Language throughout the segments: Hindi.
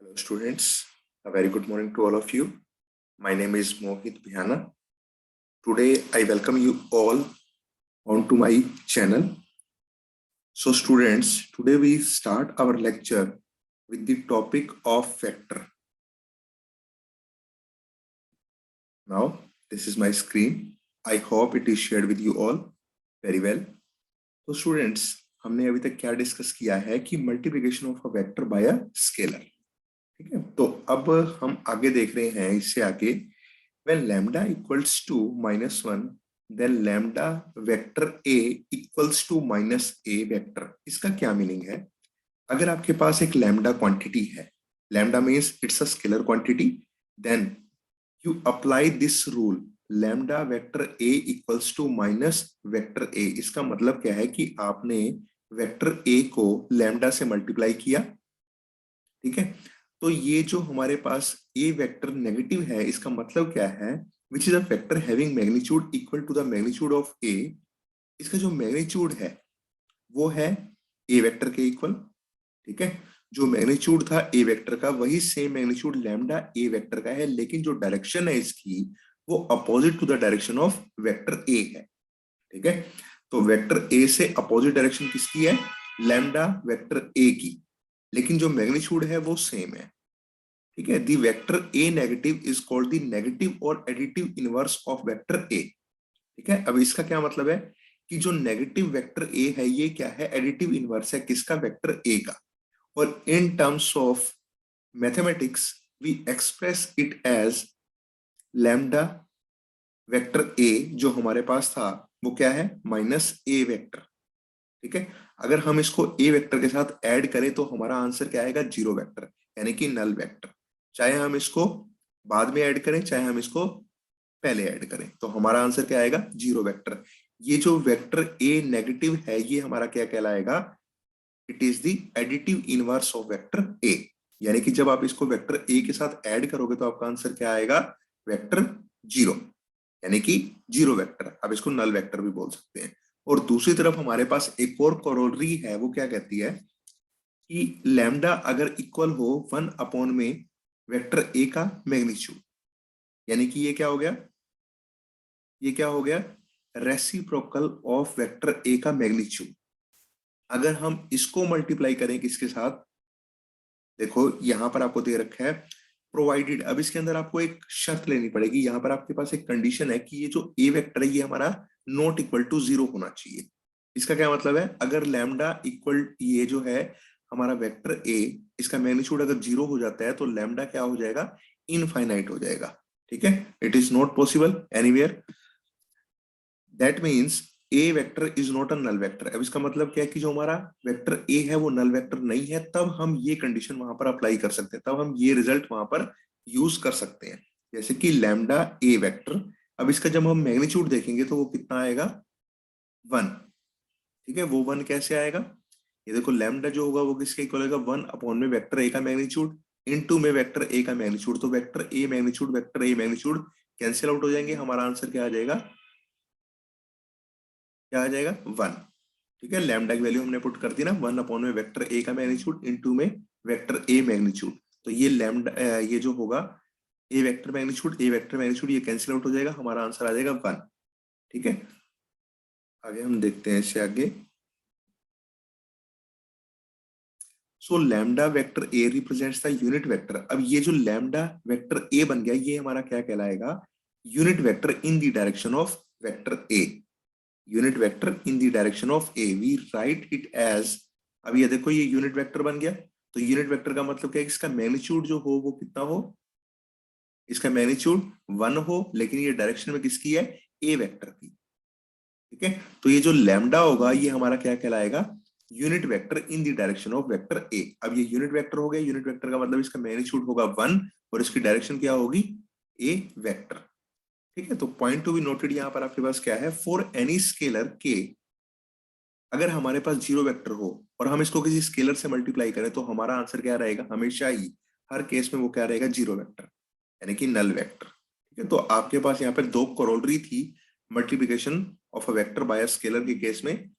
Hello, students. A very good morning to all of you. My name is Mohit Bihana. Today, I welcome you all onto my channel. So, students, today we start our lecture with the topic of vector. Now, this is my screen. I hope it is shared with you all very well. So, students, हमने अभी तक क्या डिस्कस किया है कि multiplication of a vector by a scalar. ठीक है, तो अब हम आगे देख रहे हैं. इससे आगे when lambda equals to -1 then lambda vector a equals to -a vector. इसका क्या मीनिंग है? अगर आपके पास एक lambda क्वांटिटी है, lambda means it's a scalar quantity, then you apply this rule lambda vector a equals to minus vector a. इसका मतलब क्या है कि आपने वेक्टर a को lambda से मल्टीप्लाई किया. ठीक है, तो ये जो हमारे पास a वेक्टर नेगेटिव है, इसका मतलब क्या है? Which is a vector having magnitude equal to the magnitude of a. इसका जो मैग्नीट्यूड है वो है a वेक्टर के इक्वल. ठीक है, जो मैग्नीट्यूड था a वेक्टर का वही same magnitude lambda a vector का है, लेकिन जो डायरेक्शन है इसकी वो opposite to the direction of vector a है. ठीक है, तो वेक्टर a से अपोजिट डायरेक्शन किसकी है? लैम्डा वेक्टर a की, लेकिन जो मैग्नीट्यूड है वो सेम है. ठीक है, the vector a negative is called the negative और additive inverse of vector a. ठीक है, अब इसका क्या मतलब है कि जो नेगेटिव वेक्टर a है ये क्या है? एडिटिव इनवर्स है किसका? वेक्टर a का. और in terms of mathematics we express it as lambda vector a जो हमारे पास था वो क्या है? -a vector. ठीक है, अगर हम इसको a वेक्टर के साथ ऐड करें तो हमारा आंसर क्या आएगा? 0 वेक्टर, यानी कि नल वेक्टर. चाहे हम इसको बाद में ऐड करें चाहे हम इसको पहले ऐड करें, तो हमारा आंसर क्या आएगा? 0 वेक्टर. ये जो वेक्टर a नेगेटिव है ये हमारा क्या कहलाएगा? It is the additive inverse of vector a. यानी कि जब आप इसको वेक्टर a के साथ ऐड करोगे तो आपका आंसर क्या आएगा? वेक्टर 0, यानी कि 0 वेक्टर. अब इसको नल वेक्टर भी बोल सकते हैं. और दूसरी तरफ हमारे पास एक और करोलरी है, वो क्या कहती है कि लैम्डा अगर इक्वल हो 1 अपॉन में वेक्टर a का मैग्नीट्यूड, यानी कि ये क्या हो गया? ये क्या हो गया? रेसिप्रोकल ऑफ वेक्टर a का मैग्नीट्यूड. अगर हम इसको मल्टीप्लाई करें किसके साथ? देखो यहां पर आपको दे रखा है प्रोवाइडेड. अब इसके अंदर आपको एक शर्त लेनी पड़ेगी. यहां पर आपके पास एक कंडीशन है कि ये जो a वेक्टर है ये हमारा नॉट इक्वल टू 0 होना चाहिए. इसका क्या मतलब है? अगर लैम्डा इक्वल ये जो है हमारा वेक्टर a, इसका मैग्नीट्यूड अगर 0 हो जाता है तो लैम्डा क्या हो जाएगा? इनफाइनाइट हो जाएगा. ठीक है, it is not possible anywhere. That means a vector is not a null vector. अब इसका मतलब क्या है कि जो हमारा वेक्टर a है वो नल वेक्टर नहीं है. तब हम ये कंडीशन वहां पर अप्लाई कर सकते हैं, तब हम ये रिजल्ट वहां पर यूज कर सकते हैं. जैसे कि लैम्डा a वेक्टर, अब इसका जब हम मैग्नीट्यूड देखेंगे तो वो कितना आएगा? 1. ठीक है, वो 1 कैसे आएगा? ये देखो लैम्डा जो होगा वो किसके इक्वल होगा? 1 अपॉन में वेक्टर a का मैग्नीट्यूड इनटू में वेक्टर a का मैग्नीट्यूड. तो vector a magnitude cancel out हो जाएंगे. हमारा आंसर क्या आ जाएगा? क्या आ जाएगा? 1. ठीक है, लैम्डा की वैल्यू हमने पुट कर दी ना, 1 अपॉन में वेक्टर a का मैग्नीट्यूड इनटू में वेक्टर a मैग्नीट्यूड. तो ये लैम्डा ये जो होगा a वेक्टर मैग्नीट्यूड ये कैंसिल आउट हो जाएगा. हमारा आंसर आ जाएगा 1. ठीक है, आगे हम देखते हैं इससे आगे. सो lambda vector a represents the unit vector. अब ये जो लैम्डा वेक्टर a बन गया ये हमारा क्या कहलाएगा? Unit vector in the direction of vector a. Unit vector in the direction of a, we write it as. अब ये देखो ये यूनिट वेक्टर बन गया. तो यूनिट वेक्टर का मतलब क्या है? इसका मैग्नीट्यूड जो हो वो कितना हो? इसका मैग्नीट्यूड 1 हो, लेकिन ये डायरेक्शन में किसकी है? a वेक्टर की. ठीक है, तो ये जो लैम्डा होगा ये हमारा क्या कहलाएगा? Unit vector in the direction of vector a. अब ये यूनिट वेक्टर हो गया. यूनिट वेक्टर का मतलब इसका मैग्नीट्यूड होगा 1 और इसकी डायरेक्शन क्या होगी? a vector. ठीक है, तो पॉइंट टू बी नोटेड यहाँ पर आपके पास क्या है? फॉर एनी स्केलर k, अगर हमारे पास 0 वेक्टर हो और हम इसको किसी स्केलर से मल्टीप्लाई करें तो हमारा आंसर क्या रहेगा? हमेशा ही हर केस में वो क्या रहेगा? 0 वेक्टर, यानी कि नल वेक्टर. ठीक है, तो आपके पास यहाँ पर दो करोलरी थी multiplication of a vector by a scalar के केस में.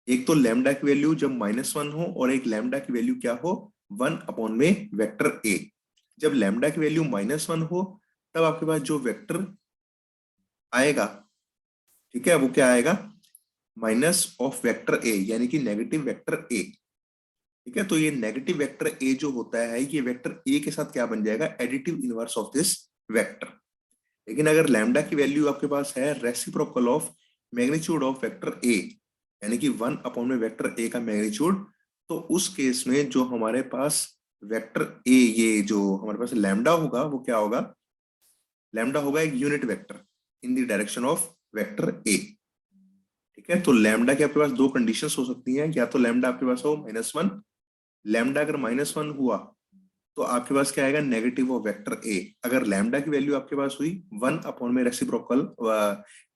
एक तो लैम्डा की वैल्यू जब -1 हो और एक लैम्डा की वैल्यू क्या हो? 1 में वेक्टर ए। जब लैम्डा की वैल्यू -1 हो तब आपके पास जो वेक्टर आएगा, ठीक है, वो क्या आएगा, माइनस ऑफ वेक्टर ए, यानी कि नेगेटिव वेक्टर ए। ठीक है, तो ये नेगेटिव वेक्टर ए जो होता है ये वेक्टर ए के साथ क्या बन जाएगा, additive inverse of this vector. लेकिन अगर लैम्डा की वैल्यू आपके पास है reciprocal of magnitude of vector A, यानी कि 1 में वेक्टर ए का मैग्नीट्यूड, तो उस केस में जो हमारे पास वेक्टर ए, ये जो हमारे पास लैम्डा होगा वो क्या होगा, लैम्डा होगा एक unit vector in the direction of vector A. ठीक है, तो लैम्डा के आपके पास दो कंडीशंस हो सकती हैं, या तो लैम्डा आपके पास हो -1, लैम्डा अगर -1 हुआ तो आपके पास क्या आएगा, नेगेटिव ऑफ वेक्टर ए। अगर लैम्डा की वैल्यू आपके पास हुई 1 में रेसिप्रोकल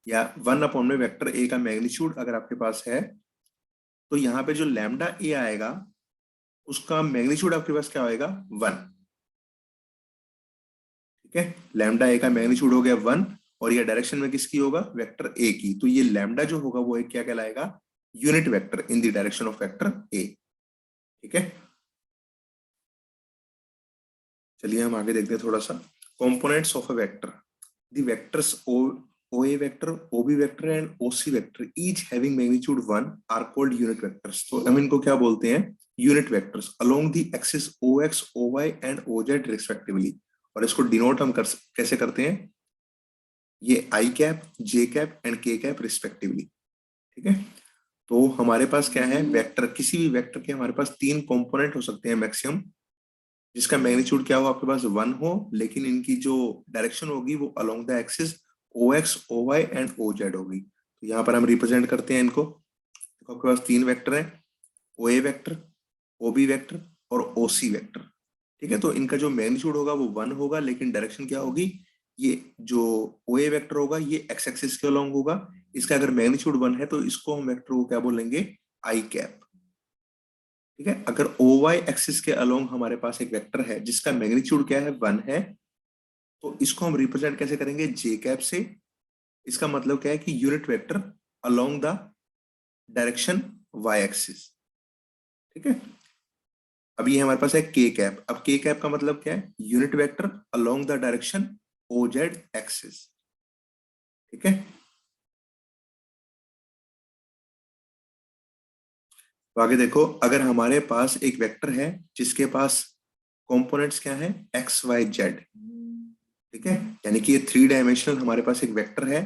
या 1 में वेक्टर ए का मैग्नीट्यूड अगर आपके पास है, तो यहाँ पे जो लैम्डा ए आएगा उसका मैग्नीट्यूड आपके पास क्या होएगा, 1। ठीक है, लैम्डा ए का मैग्नीट्यूड हो गया 1 और ये डायरेक्शन में किसकी होगा, वेक्टर ए की। तो ये लैम्डा जो होगा वो एक क्या कहलाएगा, unit vector in the direction of vector A. ठीक है, चलिए हम आगे देखते हैं थोड़ा सा। Components of a vector, the vectors OA vector, OB vector and OC vector each having magnitude 1 are called unit vectors। तो हम इनको क्या बोलते हैं, unit vectors along the axis OX, OY and OZ respectively। और इसको डिनोट हम कैसे करते हैं, ये I cap, J cap and K cap respectively. ठीक है, तो हमारे पास क्या है, वेक्टर, किसी भी वेक्टर के हमारे पास 3 कंपोनेंट हो सकते हैं मैक्सिमम, जिसका मैग्नीट्यूड क्या हो आपके पास 1 हो, लेकिन इनकी जो डायरेक्शन होगी वो along the axis OX, OY and OZ होगी। तो यहाँ पर हम रिप्रेजेंट करते हैं इनको। तो आपके पास 3 वेक्टर है, OA वेक्टर, OB वेक्टर और OC वेक्टर। ठीक है, तो इनका जो मैग्नीट्यूड होगा वो 1 होगा, लेकिन डायरेक्शन क्या होगी, ये जो OA वेक्टर होगा ये एक्स एक्सिस के अलोंग होगा। इसका अगर मैग्नीट्यूड 1 है तो इसको हम वेक्टर को क्या बोलेंगे, आई कैप। ठीक है, अगर OY एक्सिस के अलोंग हमारे पास एक वेक्टर है जिसका मैग्नीट्यूड क्या है, 1 है, तो इसको हम रिप्रेजेंट कैसे करेंगे, जे कैप से। इसका मतलब क्या है कि unit vector along the direction Y axis. ठीक है, अब ये हमारे पास है के कैप। अब के कैप का मतलब क्या है, unit vector along the direction OZ axis. ठीक है, तो आगे देखो, अगर हमारे पास एक वेक्टर है जिसके पास कंपोनेंट्स क्या है, XYZ। ठीक है, यानी कि ये 3 डायमेंशनल हमारे पास एक वेक्टर है,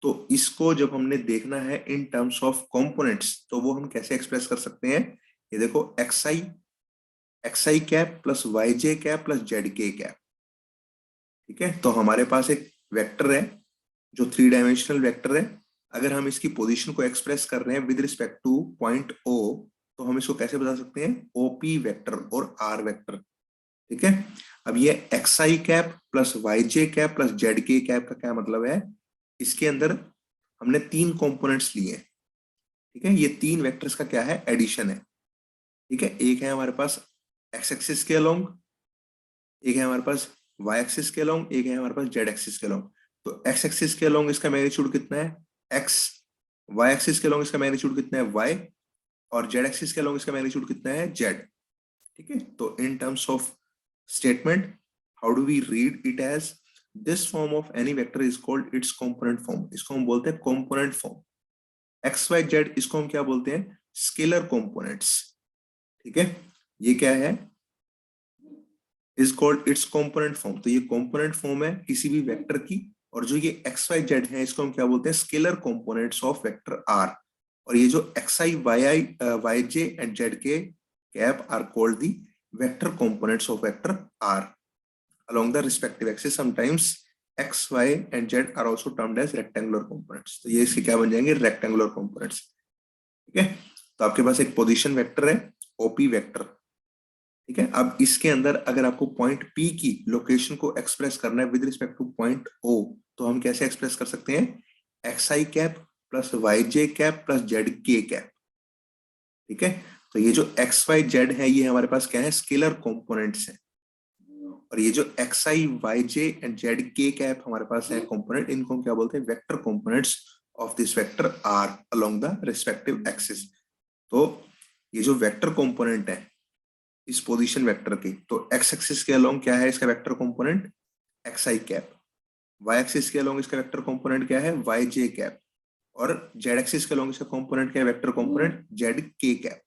तो इसको जब हमने देखना है इन टर्म्स ऑफ कंपोनेंट्स तो वो हम कैसे एक्सप्रेस कर सकते हैं, ये देखो, XI cap plus YJ cap plus ZK cap. ठीक है, तो हमारे पास एक वेक्टर है जो 3 डायमेंशनल वेक्टर है। अगर हम इसकी पोजीशन को एक्सप्रेस कर रहे हैं with respect two point O, तो हम इसको कैसे बता सकते हैं, OP वेक्टर और R वेक्टर। ठीक है, अब ये XI cap plus YJ cap plus ZK cap का क्या मतलब है, इसके अंदर हमने 3 कंपोनेंट्स लिए हैं। ठीक है, ये 3 वेक्टर्स का क्या है, एडिशन है। ठीक है, एक है हमारे पास एक्स एक्सिस के अलोंग, एक है हमारे पास वाई एक्सिस के अलोंग, एक है हमारे पास जेड एक्सिस के अलोंग। तो एक्स एक्सिस के अलोंग इसका मैग्नीट्यूड कितना है, एक्स, वाई एक्सिस के अलोंग इसका मैग्नीट्यूड कितना है, वाई, और जेड एक्सिस के अलोंग इसका मैग्नीट्यूड कितना है, जेड। ठीक है, तो in terms of statement how do we read it as, this form of any vector is called its component form. इसको हम बोलते हैं component form. X y z इसको हम क्या बोलते हैं, स्केलर कंपोनेंट्स। ठीक है, ये क्या है, is called its component form. तो ये कंपोनेंट फॉर्म है किसी भी वेक्टर की, और जो ये एक्स वाई जेड है इसको हम क्या बोलते हैं, scalar components of vector r. और ये जो x i y j and z के cap are called the vector components of vector r along the respective axis। sometimes x y and z are also termed as rectangular components। तो ये इसके क्या बन जाएंगे, रेक्टेंगुलर कंपोनेंट्स। ठीक है, तो आपके पास एक पोजीशन वेक्टर है, ओपी वेक्टर। ठीक है, अब इसके अंदर अगर आपको पॉइंट P की लोकेशन को एक्सप्रेस करना है with respect two point O, तो हम कैसे एक्सप्रेस कर सकते हैं, XI cap plus YJ cap plus ZK cap. ठीक है, तो ये जो XYZ है ये हमारे पास क्या है, स्केलर कंपोनेंट्स हैं, और ये जो XI YJ and ZK cap हमारे पास है कंपोनेंट, इनको हम क्या बोलते हैं, vector components of this vector are along the respective axis. तो ये जो वेक्टर कंपोनेंट है इस पोजीशन वेक्टर के, तो एक्स एक्सिस के अलोंग क्या है इसका वेक्टर कंपोनेंट एक्स आई कैप, वाई एक्सिस के अलोंग इसका वेक्टर कंपोनेंट क्या है वाई जे कैप, और जेड एक्सिस के अलोंग इसका कंपोनेंट क्या है वेक्टर कंपोनेंट जेड के कैप।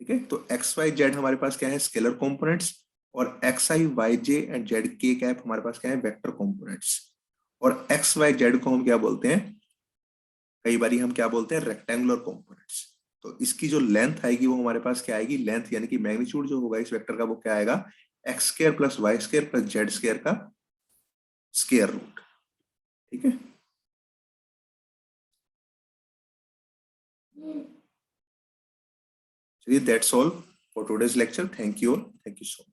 ठीक है, तो एक्स वाई जेड हमारे पास क्या है स्केलर कंपोनेंट्स, और x i y j and z के कैप हमारे पास क्या है वेक्टर कंपोनेंट्स। और एक्स वाई जेड को हम क्या बोलते हैं, कई बार हम क्या बोलते हैं रेक्टेंगुलर कंपोनेंट्स। तो इसकी जो लेंथ आएगी वो हमारे पास क्या आएगी, लेंथ यानी कि मैग्नीट्यूड जो होगा इस वेक्टर का वो क्या आएगा, x square plus y square plus z square का स्क्वायर रूट। ठीक है, चलिए that's all for today's lecture. Thank you so much.